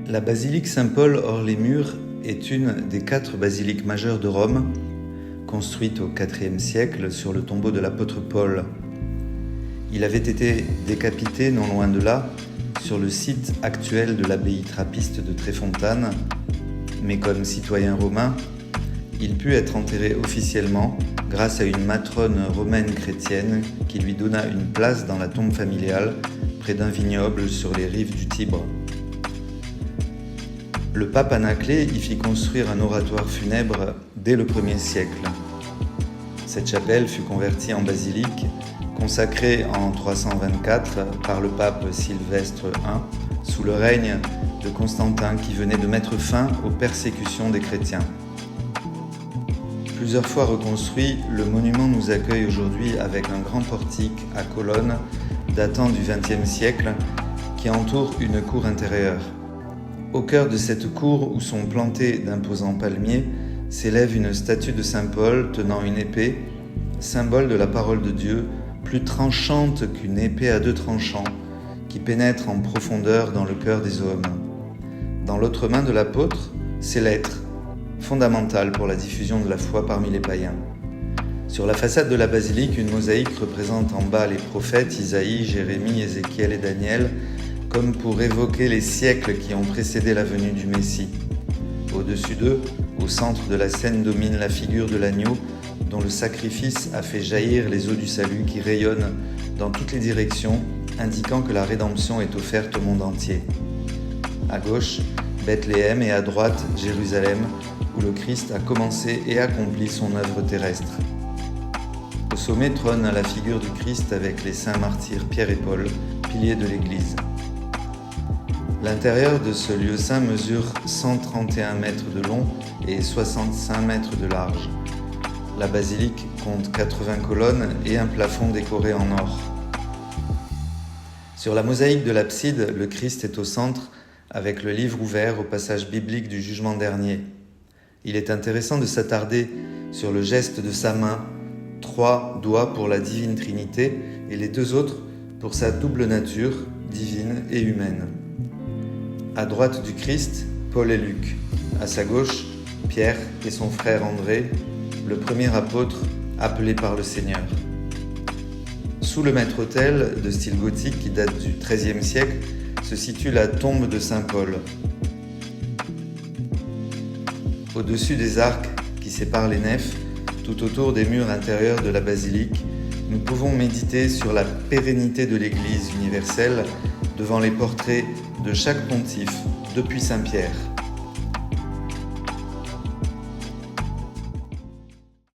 La basilique Saint-Paul hors les murs est une des 4 basiliques majeures de Rome, construite au IVe siècle sur le tombeau de l'apôtre Paul. Il avait été décapité non loin de là, sur le site actuel de l'abbaye trappiste de Tréfontane, mais comme citoyen romain, il put être enterré officiellement grâce à une matrone romaine chrétienne qui lui donna une place dans la tombe familiale près d'un vignoble sur les rives du Tibre. Le pape Anaclet y fit construire un oratoire funèbre dès le 1er siècle. Cette chapelle fut convertie en basilique, consacrée en 324 par le pape Sylvestre I, sous le règne de Constantin qui venait de mettre fin aux persécutions des chrétiens. Plusieurs fois reconstruit, le monument nous accueille aujourd'hui avec un grand portique à colonnes datant du XXe siècle qui entoure une cour intérieure. Au cœur de cette cour où sont plantés d'imposants palmiers s'élève une statue de Saint Paul tenant une épée, symbole de la parole de Dieu, plus tranchante qu'une épée à 2 tranchants, qui pénètre en profondeur dans le cœur des hommes. Dans l'autre main de l'apôtre, ses lettres, fondamentales pour la diffusion de la foi parmi les païens. Sur la façade de la basilique, une mosaïque représente en bas les prophètes Isaïe, Jérémie, Ézéchiel et Daniel, comme pour évoquer les siècles qui ont précédé la venue du Messie. Au-dessus d'eux, au centre de la scène domine la figure de l'agneau dont le sacrifice a fait jaillir les eaux du salut qui rayonnent dans toutes les directions, indiquant que la rédemption est offerte au monde entier. À gauche, Bethléem et à droite, Jérusalem, où le Christ a commencé et accompli son œuvre terrestre. Au sommet trône la figure du Christ avec les saints martyrs Pierre et Paul, piliers de l'Église. L'intérieur de ce lieu saint mesure 131 mètres de long et 65 mètres de large. La basilique compte 80 colonnes et un plafond décoré en or. Sur la mosaïque de l'abside, le Christ est au centre avec le livre ouvert au passage biblique du jugement dernier. Il est intéressant de s'attarder sur le geste de sa main, 3 doigts pour la divine Trinité et les 2 autres pour sa double nature, divine et humaine. À droite du Christ, Paul et Luc. À sa gauche, Pierre et son frère André, le premier apôtre appelé par le Seigneur. Sous le maître-autel de style gothique qui date du XIIIe siècle se situe la tombe de Saint Paul. Au-dessus des arcs qui séparent les nefs, tout autour des murs intérieurs de la basilique, nous pouvons méditer sur la pérennité de l'Église universelle devant les portraits de chaque pontife depuis Saint Pierre.